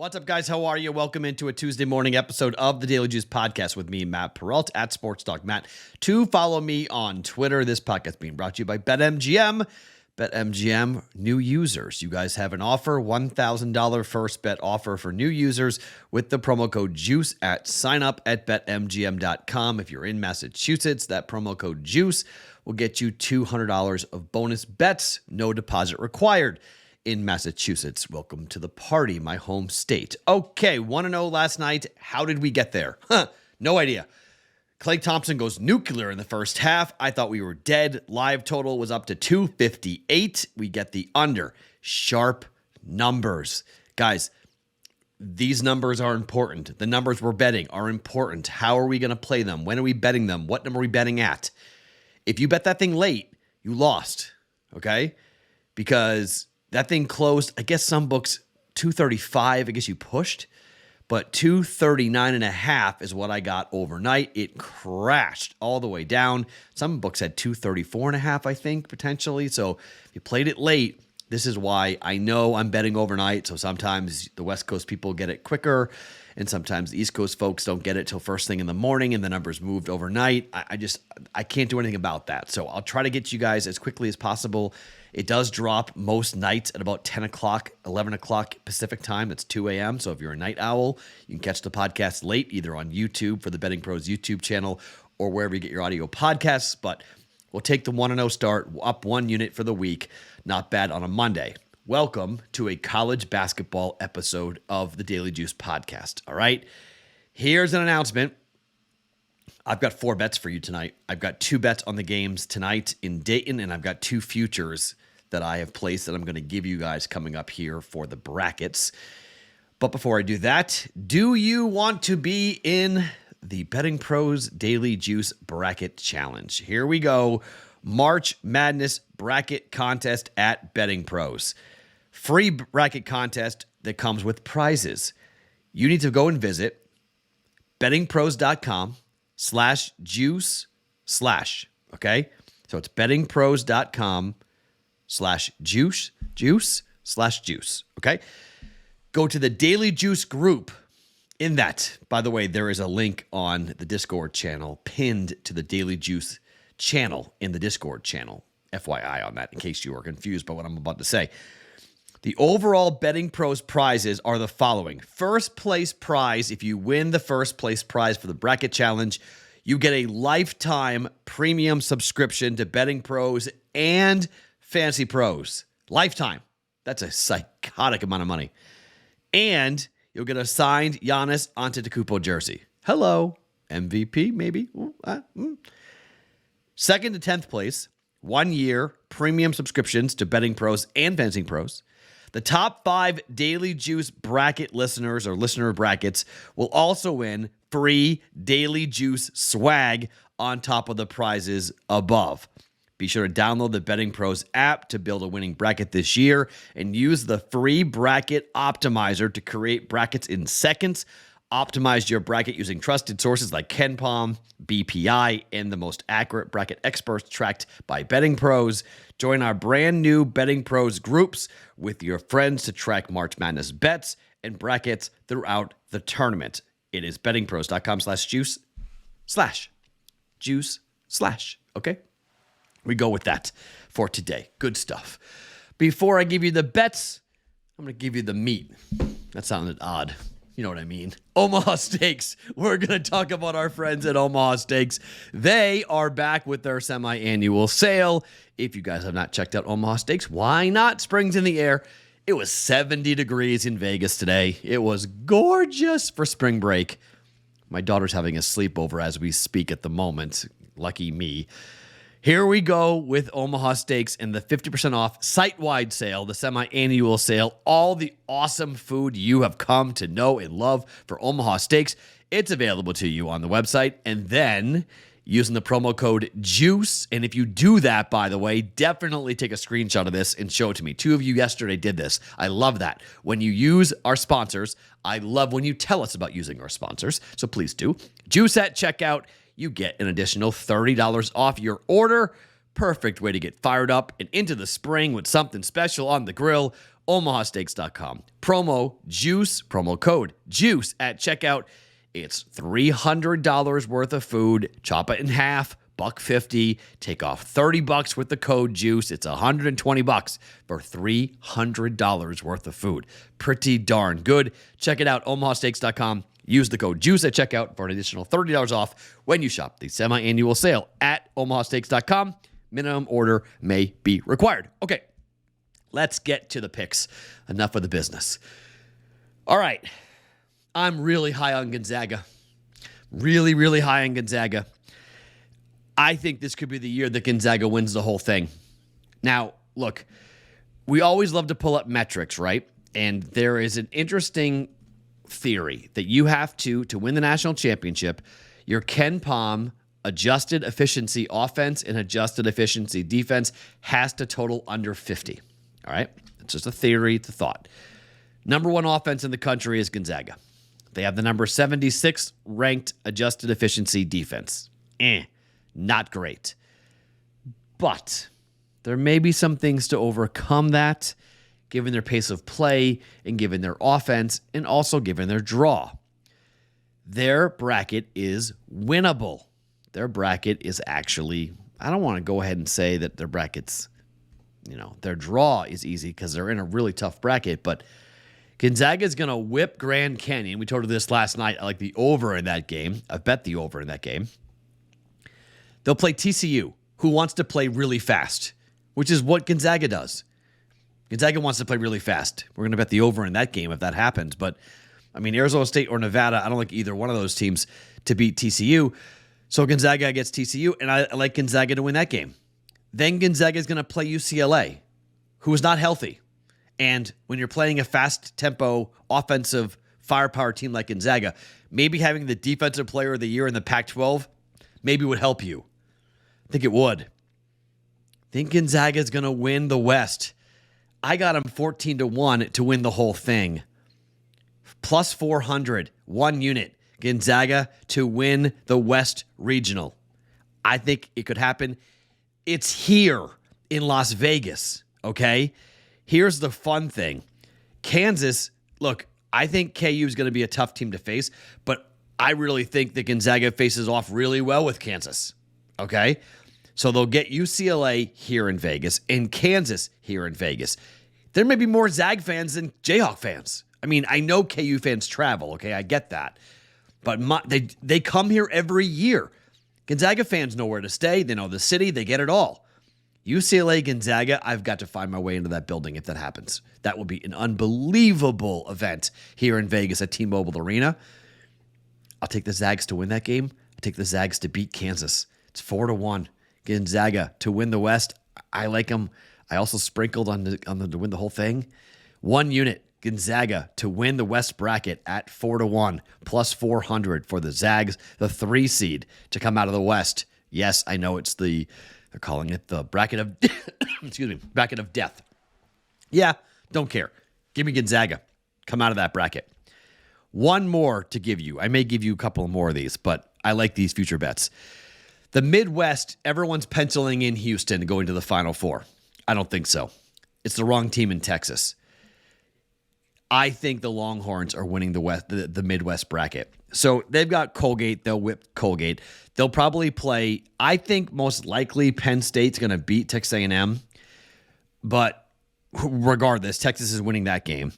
What's up, guys? How are you? Welcome into a Tuesday morning episode of the Daily Juice Podcast with me, Matt Perrault, at Sports Talk Matt. To follow me on Twitter. This podcast being brought to you by BetMGM. BetMGM, new users. You guys have an offer, $1,000 first bet offer for new users with the promo code JUICE at sign up at BetMGM.com. If you're in Massachusetts, that promo code JUICE will get you $200 of bonus bets, no deposit required. In Massachusetts. Welcome to the party, my home state. Okay, 1-0 last night. How did we get there? No idea. Klay Thompson goes nuclear in the first half. I thought we were dead. Live total was up to 258. We get the under. Sharp numbers. Guys, these numbers are important. The numbers we're betting are important. How are we going to play them? When are we betting them? What number are we betting at? If you bet that thing late, you lost, okay? Because that thing closed, I guess some books, 235, I guess you pushed, but 239.5 is what I got overnight. It crashed all the way down. Some books had 234.5, I think, potentially. So if you played it late, this is why I know I'm betting overnight. So sometimes the West Coast people get it quicker, and sometimes the East Coast folks don't get it till first thing in the morning, and the numbers moved overnight. I can't do anything about that. So I'll try to get you guys as quickly as possible. It does drop most nights at about 10 o'clock, 11 o'clock Pacific time. That's 2 a.m. So if you're a night owl, you can catch the podcast late, either on YouTube for the BettingPros YouTube channel or wherever you get your audio podcasts. But we'll take the 1-0 start, up 1 unit for the week. Not bad on a Monday. Welcome to a college basketball episode of the Daily Juice Podcast. All right, here's an announcement. I've got 4 bets for you tonight. I've got 2 bets on the games tonight in Dayton, and I've got 2 futures that I have placed that I'm going to give you guys coming up here for the brackets. But before I do that, do you want to be in the BettingPros Daily Juice Bracket Challenge? Here we go. March Madness Bracket Contest at BettingPros. Free bracket contest that comes with prizes. You need to go and visit bettingpros.com/juice/, okay? So it's bettingpros.com/juice/juice, okay? Go to the Daily Juice group. In that, by the way, there is a link on the Discord channel pinned to the Daily Juice channel in the Discord channel. FYI on that, in case you are confused by what I'm about to say. The overall Betting Pros prizes are the following. First place prize, if you win the first place prize for the bracket challenge, you get a lifetime premium subscription to Betting Pros and Fantasy Pros. Lifetime. That's a psychotic amount of money. And you'll get a signed Giannis Antetokounmpo jersey. Hello. MVP, maybe. Second to 10th place, 1 year premium subscriptions to Betting Pros and Fantasy Pros. The top 5 Daily Juice bracket listeners or listener brackets will also win free Daily Juice swag on top of the prizes above. Be sure to download the Betting Pros app to build a winning bracket this year and use the free bracket optimizer to create brackets in seconds. Optimize your bracket using trusted sources like KenPom, BPI, and the most accurate bracket experts tracked by Betting Pros. Join our brand new Betting Pros groups with your friends to track March Madness bets and brackets throughout the tournament. It is bettingpros.com/juice/juice/. Okay? We go with that for today. Good stuff. Before I give you the bets, I'm going to give you the meat. That sounded odd. You know what I mean. Omaha Steaks. We're going to talk about our friends at Omaha Steaks. They are back with their semi-annual sale. If you guys have not checked out Omaha Steaks, why not? Spring's in the air. It was 70 degrees in Vegas today. It was gorgeous for spring break. My daughter's having a sleepover as we speak at the moment. Lucky me. Here we go with Omaha Steaks and the 50% off site-wide sale, the semi-annual sale, all the awesome food you have come to know and love for Omaha Steaks. It's available to you on the website, and then using the promo code JUICE. And if you do that, by the way, definitely take a screenshot of this and show it to me. 2 of you yesterday did this. I love that. When you use our sponsors, I love when you tell us about using our sponsors. So please do. JUICE at checkout. You get an additional $30 off your order. perfect way to get fired up and into the spring with something special on the grill. OmahaSteaks.com. Promo code JUICE at checkout. It's $300 worth of food. Chop it in half, $150. Take off $30 with the code JUICE. It's $120 for $300 worth of food. Pretty darn good. Check it out, OmahaSteaks.com. Use the code JUICE at checkout for an additional $30 off when you shop the semi-annual sale at OmahaSteaks.com. Minimum order may be required. Okay, let's get to the picks. Enough of the business. All right. I'm really high on Gonzaga. Really, really high on Gonzaga. I think this could be the year that Gonzaga wins the whole thing. Now, look, we always love to pull up metrics, right? And there is an interesting theory that you have to win the national championship, your Ken Pom adjusted efficiency offense and adjusted efficiency defense has to total under 50. All right? It's just a theory, it's a thought. Number one offense in the country is Gonzaga. They have the number 76 ranked adjusted efficiency defense. Not great. But there may be some things to overcome that, given their pace of play and given their offense and also given their draw. Their bracket is winnable. Their bracket is actually, I don't want to go ahead and say that their bracket's, their draw is easy because they're in a really tough bracket, but Gonzaga is going to whip Grand Canyon. We told you this last night. I like the over in that game. I bet the over in that game. They'll play TCU, who wants to play really fast, which is what Gonzaga does. Gonzaga wants to play really fast. We're going to bet the over in that game if that happens. But, Arizona State or Nevada, I don't like either one of those teams to beat TCU. So Gonzaga gets TCU, and I like Gonzaga to win that game. Then Gonzaga is going to play UCLA, who is not healthy. And when you're playing a fast-tempo, offensive firepower team like Gonzaga, maybe having the defensive player of the year in the Pac-12 maybe would help you. I think it would. I think Gonzaga is going to win the West. I got them 14-1 to win the whole thing. Plus 400, 1 unit. Gonzaga to win the West Regional. I think it could happen. It's here in Las Vegas, okay? Here's the fun thing. Kansas, look, I think KU is going to be a tough team to face, but I really think that Gonzaga faces off really well with Kansas, okay? So they'll get UCLA here in Vegas and Kansas here in Vegas. There may be more Zag fans than Jayhawk fans. I know KU fans travel, okay? I get that. But they come here every year. Gonzaga fans know where to stay. They know the city. They get it all. UCLA, Gonzaga, I've got to find my way into that building if that happens. That will be an unbelievable event here in Vegas at T-Mobile Arena. I'll take the Zags to win that game. I'll take the Zags to beat Kansas. It's 4-1. Gonzaga to win the West. I like them. I also sprinkled on the to win the whole thing. 1 unit. Gonzaga to win the West bracket at 4-1, plus 400 for the Zags, the 3 seed to come out of the West. Yes, I know they're calling it the bracket of, bracket of death. Yeah, don't care. Give me Gonzaga. Come out of that bracket. One more to give you. I may give you a couple more of these, but I like these future bets. The Midwest, everyone's penciling in Houston going to the Final Four. I don't think so. It's the wrong team in Texas. I think the Longhorns are winning the Midwest bracket. So they've got Colgate. They'll whip Colgate. They'll probably play, I think most likely Penn State's going to beat Texas A&M. But regardless, Texas is winning that game.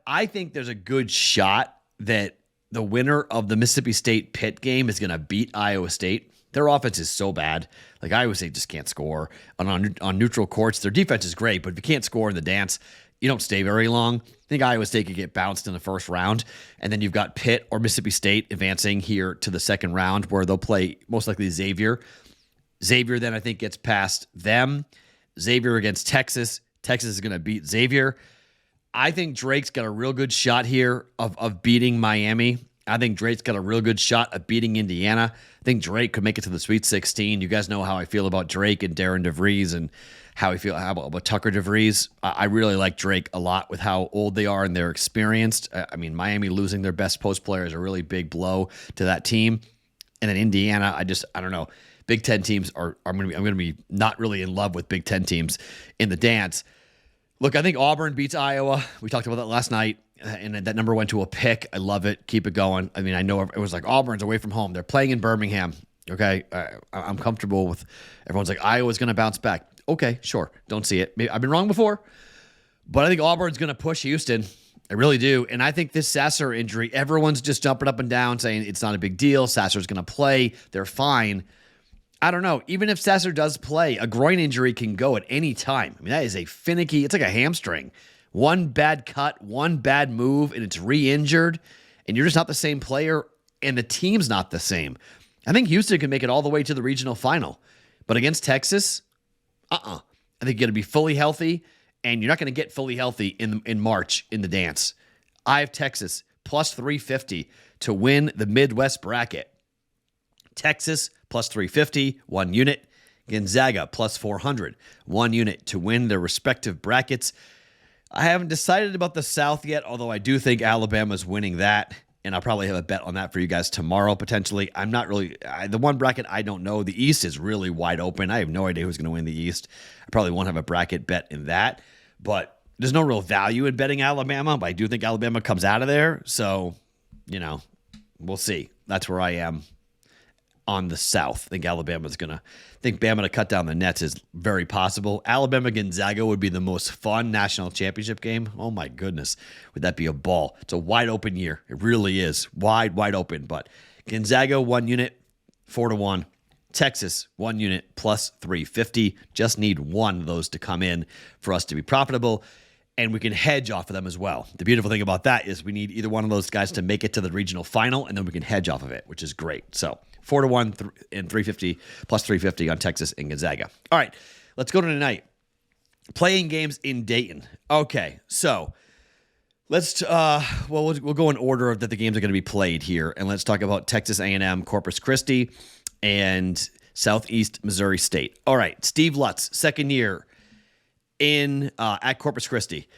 I think there's a good shot that the winner of the Mississippi State Pitt game is going to beat Iowa State. Their offense is so bad. Like Iowa State just can't score. On neutral courts, their defense is great, but if you can't score in the dance, you don't stay very long. I think Iowa State could get bounced in the first round, and then you've got Pitt or Mississippi State advancing here to the second round where they'll play most likely Xavier. Xavier then I think gets past them. Xavier against Texas. Texas is going to beat Xavier. I think Drake's got a real good shot here of beating Miami. I think Drake's got a real good shot of beating Indiana. I think Drake could make it to the Sweet 16. You guys know how I feel about Drake and Darren DeVries and how about Tucker DeVries. I really like Drake a lot with how old they are and they're experienced. Miami losing their best post player is a really big blow to that team. And then Indiana, I don't know. Big Ten teams I'm going to be not really in love with Big Ten teams in the dance. Look, I think Auburn beats Iowa. We talked about that last night, and that number went to a pick. I love it. Keep it going. I mean, I know it was like Auburn's away from home. They're playing in Birmingham. Okay, I'm comfortable with everyone's like Iowa's going to bounce back. Okay, sure. Don't see it. I've been wrong before, but I think Auburn's going to push Houston. I really do. And I think this Sasser injury, everyone's just jumping up and down saying it's not a big deal. Sasser's going to play. They're fine. I don't know. Even if Sasser does play, a groin injury can go at any time. I mean, that is a finicky, it's like a hamstring. One bad cut, one bad move, and it's re-injured, and you're just not the same player, and the team's not the same. I think Houston can make it all the way to the regional final. But against Texas, I think you're going to be fully healthy, and you're not going to get fully healthy in March in the dance. I have Texas plus 350 to win the Midwest bracket. Texas plus 350, 1 unit. Gonzaga plus 400, 1 unit to win their respective brackets. I haven't decided about the South yet, although I do think Alabama's winning that, and I'll probably have a bet on that for you guys tomorrow potentially. I'm not really the one bracket I don't know. The East is really wide open. I have no idea who's going to win the East. I probably won't have a bracket bet in that, but there's no real value in betting Alabama, but I do think Alabama comes out of there. So, we'll see. That's where I am on the South. I think Bama to cut down the nets is very possible. Alabama-Gonzaga would be the most fun national championship game. Oh my goodness. Would that be a ball? It's a wide open year. It really is. Wide open. But Gonzaga, 1 unit, 4-1. Texas, 1 unit, plus 350. Just need one of those to come in for us to be profitable. And we can hedge off of them as well. The beautiful thing about that is we need either one of those guys to make it to the regional final, and then we can hedge off of it, which is great. So 4-1 and 350 plus 350 on Texas and Gonzaga. All right, let's go to tonight. Playing games in Dayton. Okay, so let's we'll go in order that the games are going to be played here, and let's talk about Texas A&M, Corpus Christi, and Southeast Missouri State. All right, Steve Lutz, second year at Corpus Christi.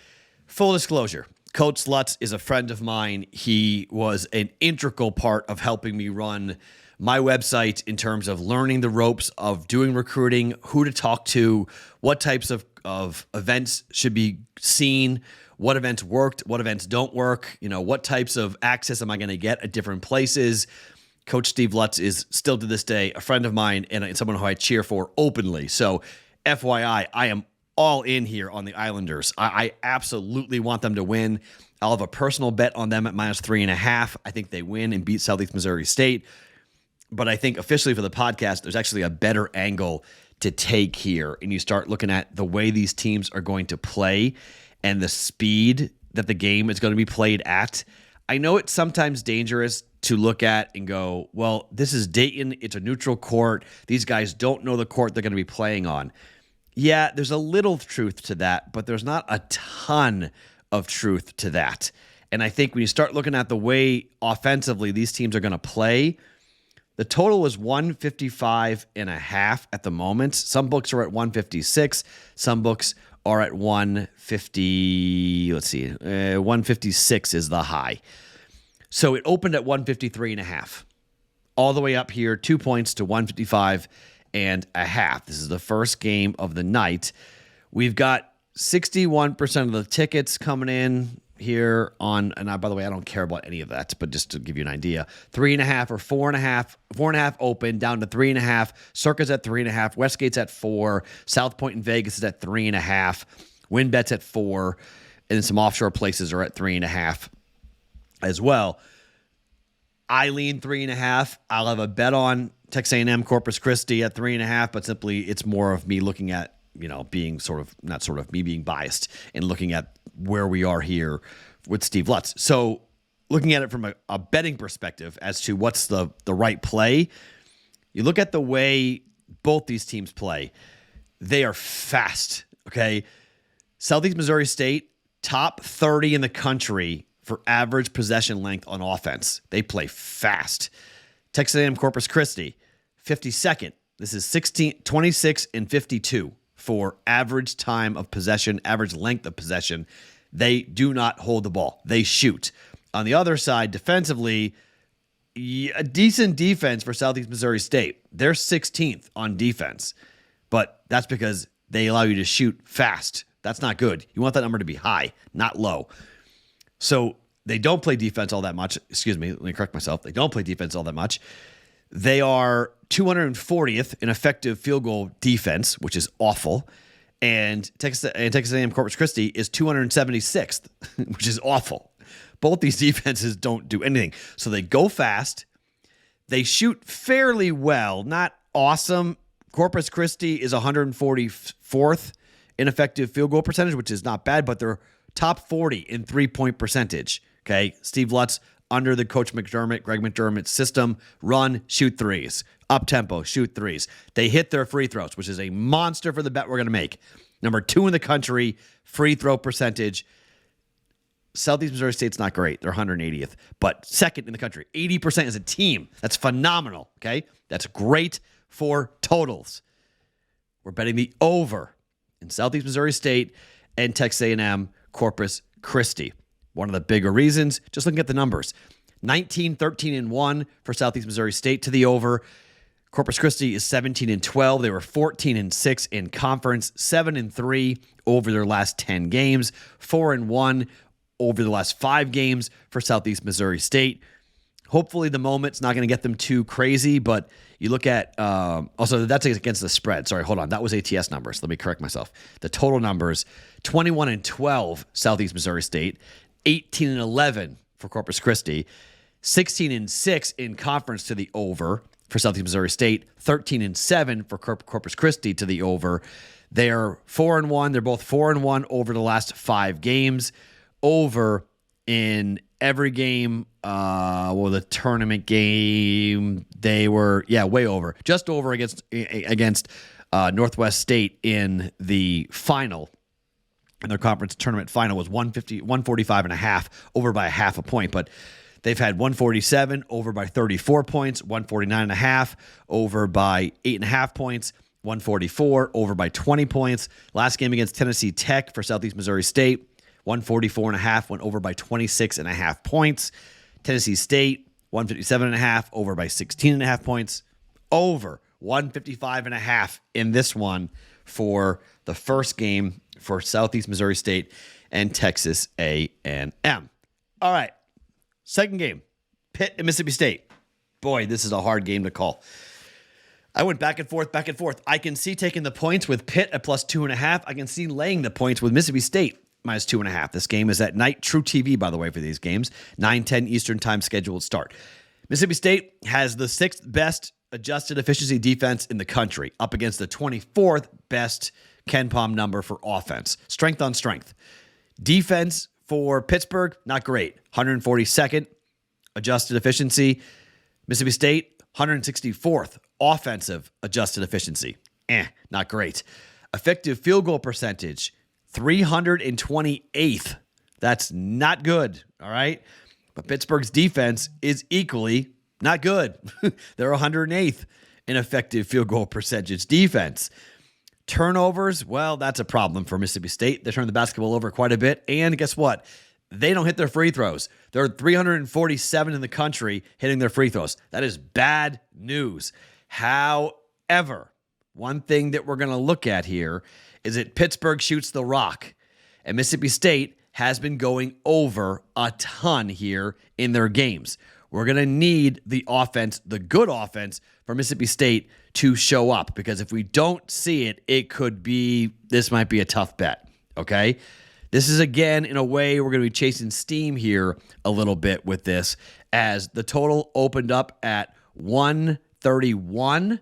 Full disclosure, Coach Lutz is a friend of mine. He was an integral part of helping me run my website in terms of learning the ropes of doing recruiting, who to talk to, what types of events should be seen, what events worked, what events don't work, what types of access am I going to get at different places. Coach Steve Lutz is still to this day a friend of mine and someone who I cheer for openly. So FYI, I am all in here on the Islanders. I absolutely want them to win. I'll have a personal bet on them at -3.5. I think they win and beat Southeast Missouri State. But I think officially for the podcast, there's actually a better angle to take here. And you start looking at the way these teams are going to play and the speed that the game is going to be played at. I know it's sometimes dangerous to look at and go, well, this is Dayton. It's a neutral court. These guys don't know the court they're going to be playing on. Yeah, there's a little truth to that, but there's not a ton of truth to that. And I think when you start looking at the way offensively these teams are going to play, the total is 155.5 at the moment. Some books are at 156. Some books are at 150. 156 is the high. So it opened at 153.5. All the way up here, 2 points to 155.5. This is the first game of the night. We've got 61% of the tickets coming in here on, and by the way, I don't care about any of that, but just to give you an idea, 3.5 or 4.5, 4.5 open down to 3.5. Circa's at 3.5. Westgate's at 4. South Point in Vegas is at 3.5. WinBet's at 4, and then some offshore places are at 3.5 as well. I lean 3.5. I'll have a bet on Texas A&M Corpus Christi at 3.5, but simply it's more of me looking at, being me being biased and looking at where we are here with Steve Lutz. So looking at it from a betting perspective as to what's the right play, you look at the way both these teams play. They are fast, okay? Southeast Missouri State, top 30 in the country for average possession length on offense. They play fast. Texas A&M Corpus Christi, 52nd. This is 26 and 52 for average time of possession, average length of possession. They do not hold the ball. They shoot. On the other side, defensively, a decent defense for Southeast Missouri State. They're 16th on defense, but that's because they allow you to shoot fast. That's not good. You want that number to be high, not low. So they don't play defense all that much. Excuse me, let me correct myself. They don't play defense all that much. They are 240th in effective field goal defense, which is awful. And Texas A&M Corpus Christi is 276th, which is awful. Both these defenses don't do anything. So they go fast. They shoot fairly well, not awesome. Corpus Christi is 144th in effective field goal percentage, which is not bad, but they're top 40 in three-point percentage. Okay, Steve Lutz under the Greg McDermott system, run, shoot threes. Up-tempo, shoot threes. They hit their free throws, which is a monster for the bet we're going to make. Number 2 in the country, free throw percentage. Southeast Missouri State's not great. They're 180th, but second in the country. 80% as a team. That's phenomenal, okay? That's great for totals. We're betting the over in Southeast Missouri State and Texas A&M Corpus Christi. One of the bigger reasons, just looking at the numbers. 19, 13, and 1 for Southeast Missouri State to the over. Corpus Christi is 17 and 12. They were 14 and 6 in conference, 7 and 3 over their last 10 games, 4 and 1 over the last 5 games for Southeast Missouri State. Hopefully the moment's not going to get them too crazy, but you look at, also that's against the spread. Sorry, hold on. That was ATS numbers. Let me correct myself. The total numbers, 21 and 12 Southeast Missouri State, 18 and 11 for Corpus Christi, 16 and 6 in conference to the over for Southeast Missouri State, 13 and 7 for Corpus Christi to the over. They're 4 and 1. They're both 4 and 1 over the last 5 games. Over in every game, the tournament game, they were, way over. Just over against Northwest State in the final. And their conference tournament final was 145 and a half, over by a half a point. But they've had 147 over by 34 points, 149 and a half over by 8.5 points, 144 over by 20 points. Last game against Tennessee Tech for Southeast Missouri State, 144 and a half, went over by 26 and a half points. Tennessee State, 157 and a half, over by 16 and a half points. Over 155 and a half in this one for the first game for Southeast Missouri State and Texas A&M. All right, second game, Pitt and Mississippi State. Boy, this is a hard game to call. I went back and forth. I can see taking the points with Pitt at plus 2.5. I can see laying the points with Mississippi State minus 2.5. This game is at night. True TV, by the way, for these games. 9:10 Eastern time scheduled start. Mississippi State has the 6th best adjusted efficiency defense in the country, up against the 24th best KenPom number for offense. Strength on strength. Defense for Pittsburgh, not great. 142nd adjusted efficiency. Mississippi State, 164th offensive adjusted efficiency. Not great. Effective field goal percentage, 328th. That's not good, all right? But Pittsburgh's defense is equally not good. They're 108th in effective field goal percentage defense. Turnovers, well, that's a problem for Mississippi State. They turn the basketball over quite a bit. And guess what? They don't hit their free throws. They're 347 in the country hitting their free throws. That is bad news. However, one thing that we're going to look at here is that Pittsburgh shoots the rock, and Mississippi State has been going over a ton here in their games. We're going to need the offense, the good offense for Mississippi State to show up, because if we don't see it, this might be a tough bet, okay? This is, again, in a way, we're going to be chasing steam here a little bit with this, as the total opened up at 131.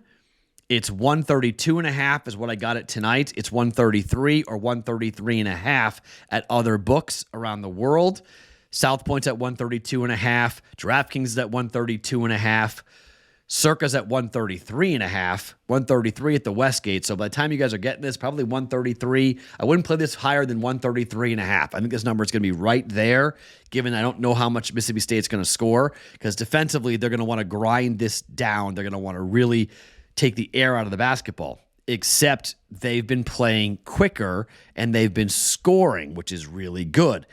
It's 132.5 is what I got it tonight. It's 133 or 133.5 at other books around the world. South Point's at 132.5. DraftKings is at 132.5. Circa's at 133.5. 133 at the Westgate. So by the time you guys are getting this, probably 133. I wouldn't play this higher than 133.5. I think this number is going to be right there, given I don't know how much Mississippi State's going to score, because defensively they're going to want to grind this down. They're going to want to really take the air out of the basketball, except they've been playing quicker and they've been scoring, which is really good.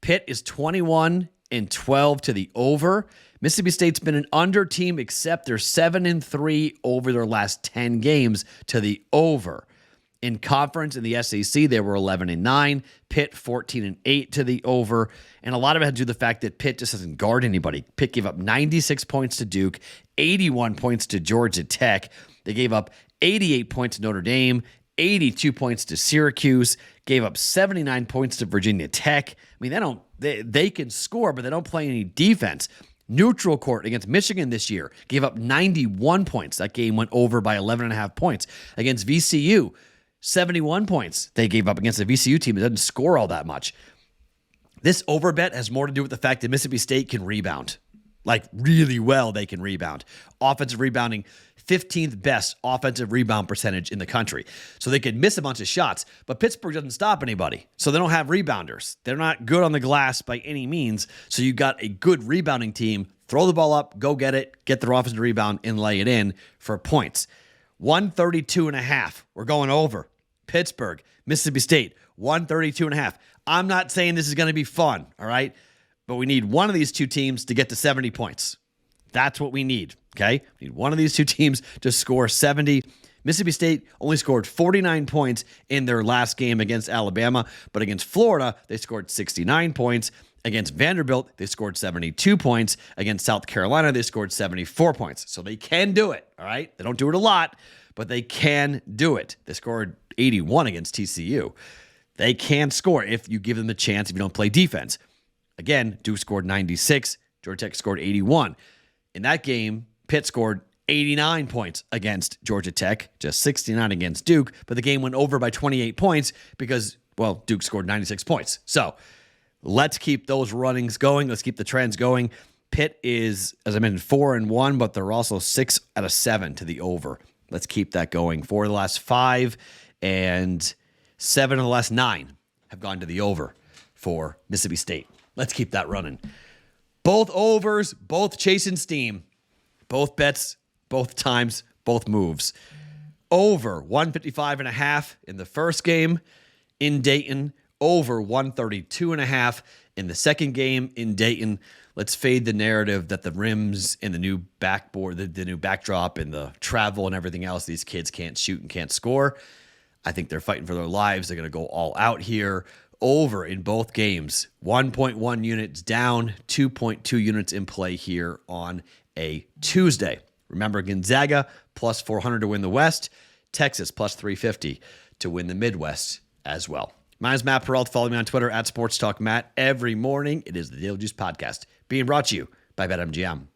Pitt is 21 and 12 to the over. Mississippi State's been an under team, except they're 7-3 over their last 10 games to the over. In conference in the SEC, they were 11-9. Pitt 14-8 to the over. And a lot of it had to do with the fact that Pitt just doesn't guard anybody. Pitt gave up 96 points to Duke, 81 points to Georgia Tech. They gave up 88 points to Notre Dame, 82 points to Syracuse, gave up 79 points to Virginia Tech. I mean, they can score, but they don't play any defense. Neutral court against Michigan this year gave up 91 points. That game went over by 11.5 points. Against VCU, 71 points they gave up against a VCU team that doesn't score all that much. This over bet has more to do with the fact that Mississippi State can rebound. Like, really well, they can rebound. Offensive rebounding, 15th best offensive rebound percentage in the country. So they could miss a bunch of shots, but Pittsburgh doesn't stop anybody. So they don't have rebounders. They're not good on the glass by any means. So you got a good rebounding team. Throw the ball up, go get it, get their offensive rebound, and lay it in for points. 132.5. We're going over. Pittsburgh, Mississippi State, 132.5. I'm not saying this is going to be fun, all right? But we need one of these two teams to get to 70 points. That's what we need, okay? We need one of these two teams to score 70. Mississippi State only scored 49 points in their last game against Alabama, but against Florida, they scored 69 points. Against Vanderbilt, they scored 72 points. Against South Carolina, they scored 74 points. So they can do it, all right? They don't do it a lot, but they can do it. They scored 81 against TCU. They can score if you give them the chance, if you don't play defense. Again, Duke scored 96. Georgia Tech scored 81. In that game, Pitt scored 89 points against Georgia Tech, just 69 against Duke, but the game went over by 28 points because, well, Duke scored 96 points. So let's keep those runnings going. Let's keep the trends going. Pitt is, as I mentioned, 4-1, but they're also 6 out of 7 to the over. Let's keep that going. 4 of the last 5 and 7 of the last 9 have gone to the over for Mississippi State. Let's keep that running. Both overs, both chasing steam, both bets, both times, both moves. Over 155.5 in the first game in Dayton. Over 132.5 in the second game in Dayton. Let's fade the narrative that the rims and the new backboard, the new backdrop and the travel and everything else, these kids can't shoot and can't score. I think they're fighting for their lives. They're going to go all out here. Over in both games. 1.1 units down, 2.2 units in play here on a Tuesday. Remember, Gonzaga plus 400 to win the West. Texas plus 350 to win the Midwest as well. My name is Matt Perrault. Follow me on Twitter at SportsTalkMatt. Every morning, it is the Daily Juice Podcast, being brought to you by BetMGM.